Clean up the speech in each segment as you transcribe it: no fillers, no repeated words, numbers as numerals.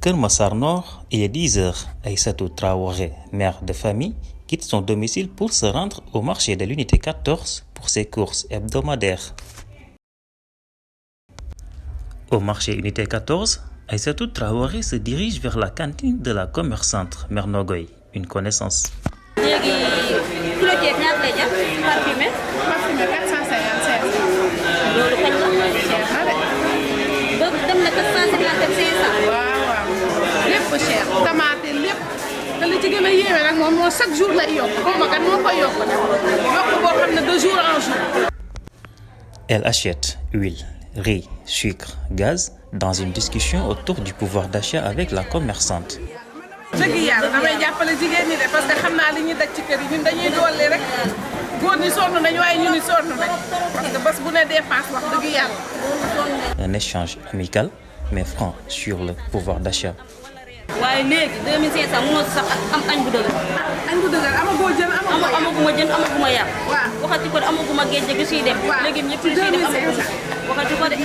Keur Massar Nord, il est 10 heures. Aïssatou Traoré, mère de famille, quitte son domicile pour se rendre au marché de l'unité 14 pour ses courses hebdomadaires. Au marché unité 14, Aïssatou Traoré se dirige vers la cantine de la commerçante Mère Nogoy, une connaissance. Elle achète huile, riz, sucre, gaz dans une discussion autour du pouvoir d'achat avec la commerçante. Un échange amical mais franc sur le pouvoir d'achat. waaye léegi 2500 mënoo sax am añ bu dëgër. añ bu dëgër amagoo jën amaguma jën amaguma yàpp. waxati ko amaguma géej gi siy dem. léegi ñëpp lu siy dem amaguma waxati ko de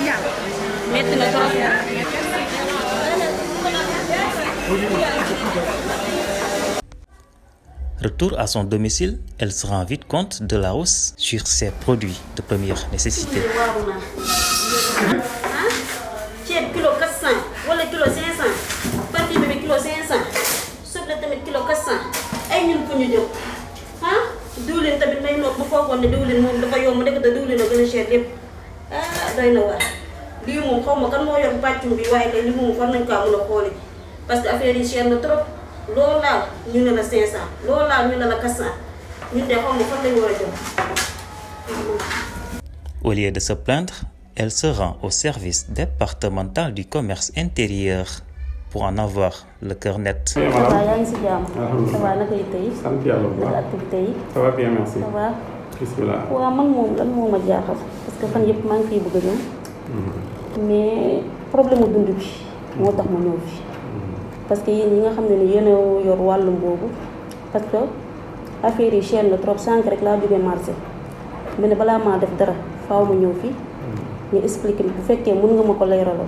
metti na trop. Retour à son domicile, elle se rend vite compte de la hausse sur ses produits de première nécessité. ceeb kilo 400 wala kilo 500 partie bi kilo 500 soble tamit kilo 400 ay ñun fu ñu jóg diwlin tamit may noog bu foogoon ne diwlin moom dafa yomb nekk te diwlin a gën a cher lépp doy na waar lii moom xaw ma kan moo yor pàccum bi waaye tey li moom war nañ kaa mën a xooli parce que affaire yi cher na trop loolu laal ñu ne la 500 loolu laal ñu ne la 400 ñun de xaw ma fan lañu war a jóg. Au lieu de se plaindre, elle se rend au service départemental du commerce intérieur pour en avoir le cœur net. Ça va, naka yi tey. sant yàlla bu baax activité yi. ça va bien merci. Ça va. bismillah. waaw man moom lan moo ma jaaxal parce que fan yëpp maa ngi fiy bëgg a ñëw. mais problème mu dund bi moo tax ma ñëw fi. parce que yéen ñi nga xam ne ni yéen a yor wàllum boobu parce que affaire yi cher na trop sànq rek laa jógee marché mais ne balaa maa def dara faaw ma ñëw fi. ñu expliqué bu fekkee mën nga ma ko leeralal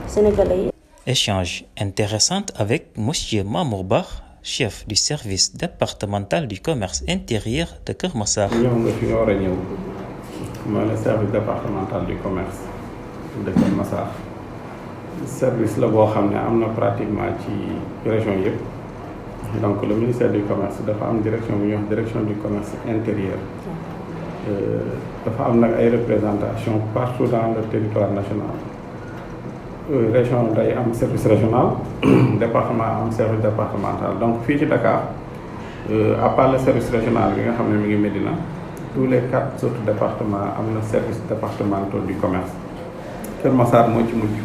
sénégalais yi. Échange intéressant avec monsieur Mamour Ba, chef du service départemental du commerce intérieur de Keur Massar. ñëw nga fi nga war a ñëw mooy le service départemental du commerce de Keur Massar service la boo xam ne am na pratiquement ci région yëpp donc le ministère du commerce dafa am direction bu ñuy wax direction du commerce intérieur. dafa am nag ay représentation partout dans le territoire national région day am service régional département am service départemental donc fii ci Dakar à part le service régional bi nga xam ne mi ngi Médina tous les 4 autres départements am na service départemental du commerce. Keur Massar moo ci mujj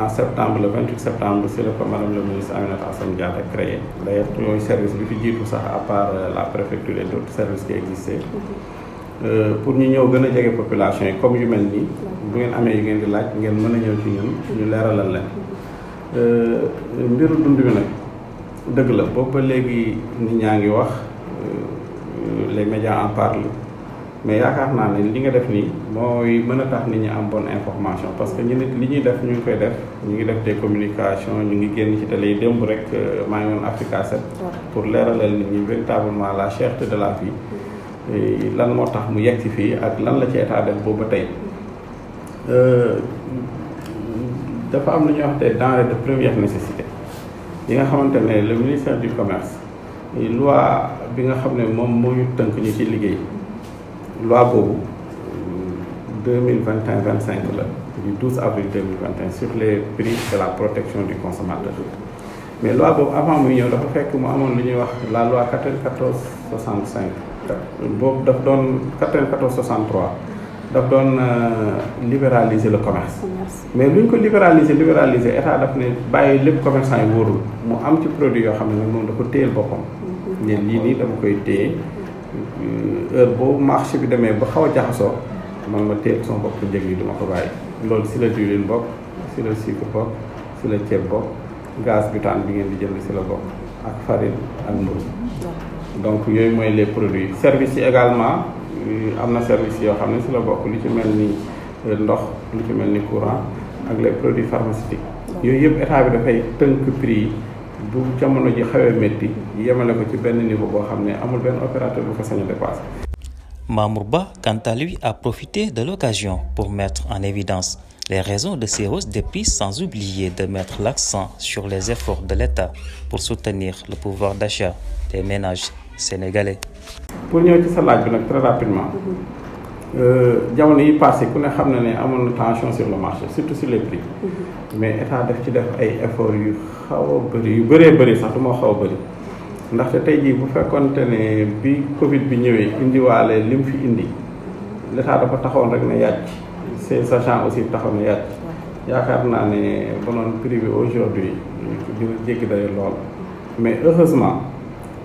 en septembre le 28 septembre c'est le que madame le ministre Aminata Assome Diatta créé d'ailleurs yooyu service bi fi jiitu sax à part la préfecture et d'autres services qui existaient. Pour ñu ñëw gën a jege population yi comme yu mel nii bu ngeen amee yu ngeen di laaj ngeen mën a ñëw ci ñun ñu leeralal leen mbiru dund bi nag dëgg la boobu ba léegi nit ñaa ngi wax les médias en parlent mais yaakaar naa ne li nga def nii mooy mën a tax nit ñi am bonne information parce que ñu nit li ñuy def ñu ngi koy def ñu ngi def des communications ñu ngi génn ci télé yi démb rek maa ngi woon Africa 7 pour leeralal nit ñi véritablement la cherté de la vie. lan moo tax mu yegg si fii ak lan la ci état def boobu ba tey dafa am lu ñuy wax des denrées de première nécessité yi nga xamante ne le ministère du commerce loi bi nga xam ne moom moo ñu tënk ñu ci liggéey loi boobu 2021-25 la du 12 avril 2021 sur les prix de la protection du consommateur mais loi boobu avant muy ñëw dafa fekk mu amoon lu ñuy wax la loi 94/65 boobu daf doon 94/63 daf doon libéraliser le commerce mais lu ñu ko libéraliser état daf ne bàyyi lépp commerçant yi wóorul mu am ci produit yoo xam ne nag moom dafa téyel boppam ne lii nii dama koy téye heure boobu marché bi demee ba xaw a jaxasoo man ma téyel sama bopp njëg yi du ma ko bàyyi loolu si la diwlin bokk si la sucre bokk si la ceeb bokk gaz butane bi ngeen di jënd si la bokk ak farine ak mburu donc yooyu mooy les produits services yi également am na service yoo xam ne si la bokk lu ci mel ni ndox lu ci mel ni courant ak les produits pharmaceutiques yooyu yëpp état bi dafay tënk prix yi bu jamono ji xawee métti yemale ko ci benn niveau boo xam ne amul benn opérateur bu ko sañ a dépassé. Mamour Ba, quant à lui, a profité de l'occasion pour mettre en évidence les raisons de ces hausses de prix, sans oublier de mettre l'accent sur les efforts de l'État pour soutenir le pouvoir d'achat des ménages sénégalais. Pour ñëw ci sa laaj bi nag très rapidement jamono yi passé ku ne xam na ne amoon na tension sur le marché surtout sur les prix mais état daf ci def ay efforts yu xaw a bëri yu bëree bëri sax du ma xaw a bëri ndaxte tey jii bu fekkonte ne bi Covid bi ñëwee indiwaale li mu fi indi l'état dafa taxawoon rek ne yàcc ses agents aussi taxaw na yàcc yaakaar naa ne bonoon prix bi aujourd'hui dina jéggi day lool mais heureusement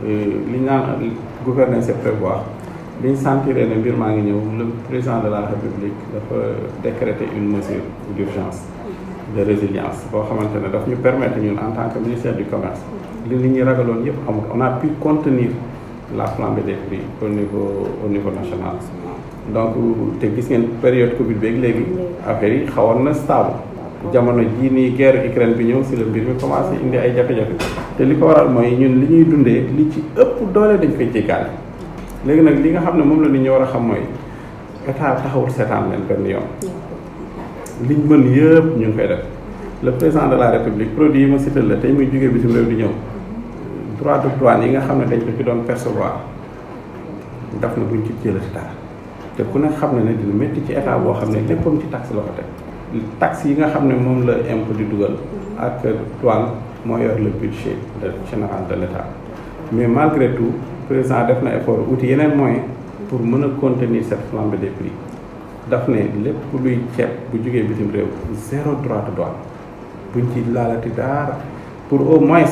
li ñu naan gouverner c'est prévoir li ñu sentiree ne mbir maa ngi ñëw le président de la République dafa décréter une mesure d'urgence de résilience boo xamante ne daf ñu permettre ñun en tant que ministère du commerce li nit ñi ragaloon yëpp amul on a pu contenir la flambée des prix au niveau national donc te gis ngeen période Covid beeg léegi affaire yi xawoon na stable jamono jii nii guerre Ukraine bi ñëw si la mbir mi commencé indi ay jafe-jafe te li ko waral mooy ñun li ñuy dundee li ci ëpp doole dañ koy jéggaane léegi nag li nga xam ne moom la nit ñi war a xam mooy état taxawul seetaan leen benn yoon liñ mën yëpp ñu ngi koy def le président de la république produit yi ma cité la tey muy jógee bitim réew di ñëw droit de douane yi nga xam ne dañ ko ci doon percevoir daf na buñ ci jëlati dara te ku ne xam ne dina métti ci état boo xam ne léppam ci taxe la ko teg taxe yi nga xam ne moom la impôt di dugal ak douane moo yor le budget général de l'état mais malgré tout président def na effort outil yeneen moyen pour mën a contenir cette flambée des prix daf ne lépp luy ceeb bu jógee bitim réew zéro droit de douane buñ ci laalati dara pour au moins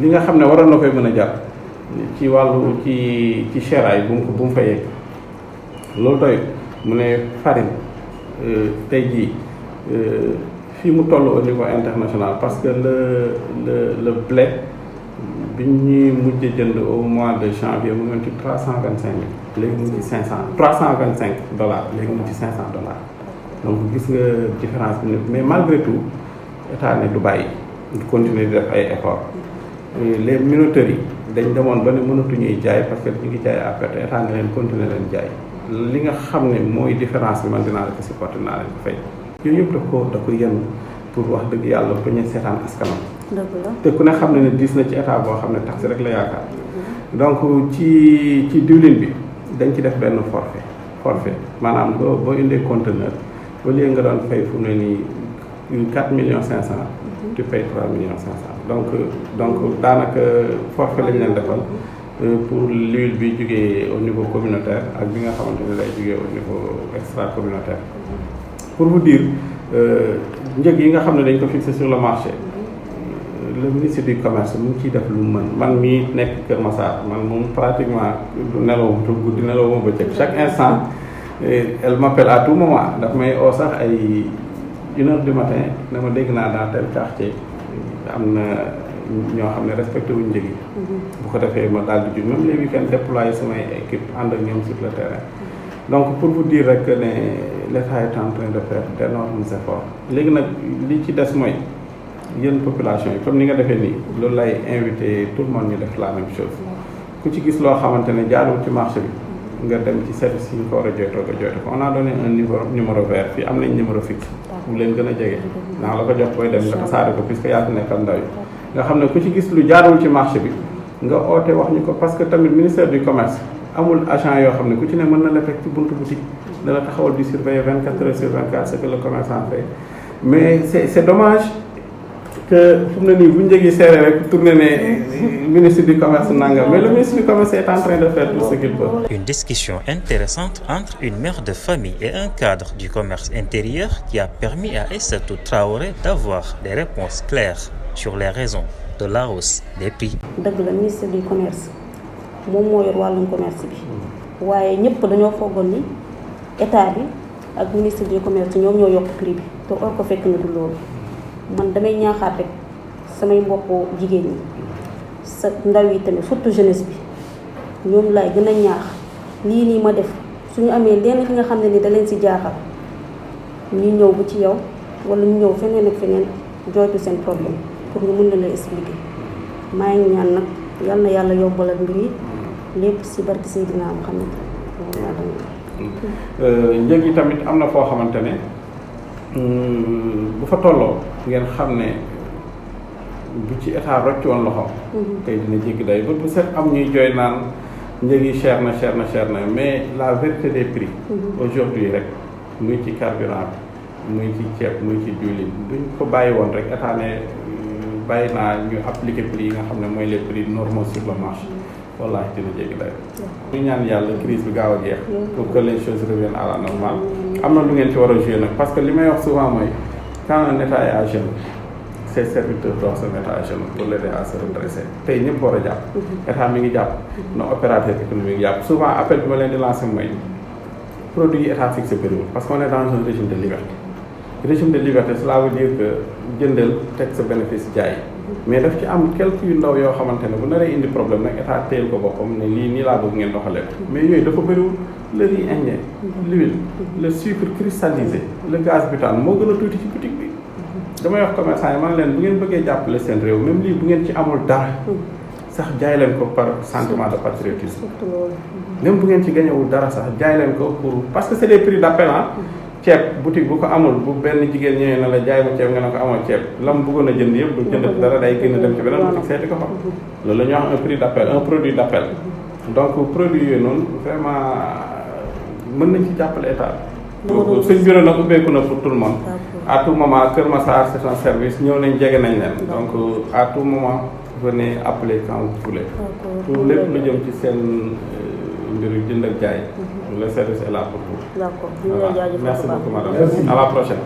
li nga xam ne waroon na koy mën a jar ci wàllu ci séeraay bu mu fa yegg loolu doy mu ne farine tey jii fii mu toll au niveau international parce que le blé bi ñuy mujj jënd au mois de janvier mu ngi ci 325 000 léegi mu ngi ci 325 dollars léegi mu ngi ci 500 dollars donc gis nga différence bi mais malgré tout état ne du bàyyi du continuer di def ay efforts les minoteries yi dañ demoon ba ne mënatuñuy jaay parce que ñu ngi jaay à perte état ne leen continuer leen jaay li nga xam ne mooy différence bi man dinaa la ko supporter naa leen ko fay yooyu yëpp da ko yenn pour wax dëgg yàlla bañ a seetaan askanam te ku ne xam ne ne diis na ci état boo xam ne taxe rek la yaakaar donc ci diwlin bi dañ ci def benn forfait maanaam boo indee conteneur au lieu nga doon fay fu mu ne nii 4 millions 500 tu fay 3 millions 500 donc daanaka forfait lañ leen defal pour l'huile bi jógee au niveau communautaire ak bi nga xamante ne day jógee au niveau extra communautaire pour vous dire njëg yi nga xam ne dañ ko fixé sur le marché le ministre du commerce mu ngi ciy def lu mu mën man mii nekk Kër Massar man moom pratiquement du nelaw guddi nelaw ma bëccëg chaque instant elle m'appelle à tout moment daf may oo sax ay 1h du matin dama dégg naa dans tel quartier am na ñoo xam ne respecté wuñ njëg yi bu ko defee ma daal di jug même les week-ends déployer samay équipe ànd ak ñoom sur le terrain donc pour vous dire rek ne l'État est en train de faire d'énormes efforts léegi nag li ci des mooy yéen population yi comme ni nga defee nii loolu lay invité tout le monde ñu def la même chose ku ci gis loo xamante ne jaarul ci marché bi nga dem ci service yi ñu ko war a jooytoo nga jooytu ko on a donné un numéro vert fii am nañ numéro fixe bu leen gën a jege naa la ko jox booy dem nga tasaare ko puisque yaa fi nekkal ndaw yi nga xam ne ku ci gis lu jaarul ci marché bi nga oote wax ñu ko parce que tamit ministère du commerce amul agent yoo xam ne ku ci ne mën na la fekk ci buntu boutique dana taxawal di surveiller 24 heures sur 24 ce que le commerçant fait mais c'est dommage que fu mu ne nii bu njëg yi seere rek tourné ne ministre du commerce nangam mais le ministre du commerce est en train de faire tout ce qu'il peut. Une discussion intéressante entre une mère de famille et un cadre du commerce intérieur qui a permis à Aïssatou Traoré d'avoir des réponses claires sur les raisons de la hausse des prix. dëgg la ministre du commerce moom moo yor wàllum commerce bi waaye ñëpp dañoo foogoon ni état bi ak ministre du commerce ñoom ñoo yokk prix bi te or ko fekk na du loolu. man damay ñaaxaat rek samay mbokku jigéen ñi sa ndaw yi tamit surtout jeunesse bi ñoom laay gën a ñaax lii nii ma def suñu amee lenn li nga xam ne ni da leen si jaaxal ñu ñëw bu ci yow wala ñu ñëw feneen ak feneen jooytu seen problème pour ñu mën na la expliquer maa ngi ñaan nag yal na yàlla yombalal mbir yi lépp si barki Seydina Muhammad. njëg yi tamit am na foo xamante ne bu fa tolloo ngeen xam ne bu ci état rocc woon loxo tey dina jéggi day ba bu set am ñuy jooy naan njëg yi cher na mais la vérité des prix aujourd'hui rek muy ci carburant bi muy ci ceeb muy ci diwlin duñ ko bàyyi woon rek état ne bàyyi naa ñu appliquer prix yi nga xam ne mooy les prix normaux sur le marché wallahi dina jéggi day ñu ñaan yàlla crise bi gaaw a jeex pour que les choses reviennent à la normale am na lu ngeen ci war a jouer nag parce que li may wax souvent mooy quand un état est à genoux ses serviteurs doivent se mettre à genoux pour l'aider à se redresser tey ñëpp war a jàpp état mi ngi jàpp na opérateur économique jàpp souvent appel bi ma leen di lancer mooy produit yi état fixé bëriwul parce qu'on est dans un régime de liberté cela veut dire que jëndal teg sa bénéfice jaay mais daf ci am quelques yu ndaw yoo xamante ne bu naree indi problème nag état téyel ko boppam ne lii nii laa bëgg ngeen doxalee ko mais yooyu dafa bëriwul le riz indien l'huile le sucre cristallisé le gaz butane moo gën a tuuti ci boutique bi damay wax commerçant yi man leen bu ngeen bëggee jàppale seen réew même lii bu ngeen ci amul dara sax jaay leen ko par sentiment de patriotisme même bu ngeen ci gañewul dara sax jaay leen ko pour parce que c'est des prix d'appel ceeb boutique bu ko amul bu benn jigéen ñëwee na la jaay ma ceeb nga ne ko amoo ceeb lam bëggoon a jënd yëpp du jënd dara day gën a dem ci beneen boutique seeti ko fa loolu la ñuy wax un prix d'appel un produit d'appel donc produit yooyu noonu vraiment mën nañ ci jàppale état suñ bureau nag ubbeeku na pour tout le monde à tout moment Kër Massar c'est un service ñëw nañ jege nañ leen donc à tout moment venez appeler quand vous voulez pour lépp lu jëm ci seen mbiru jënd ak jaay le service est là pour vous. D'accord. Merci beaucoup madame. À la prochaine.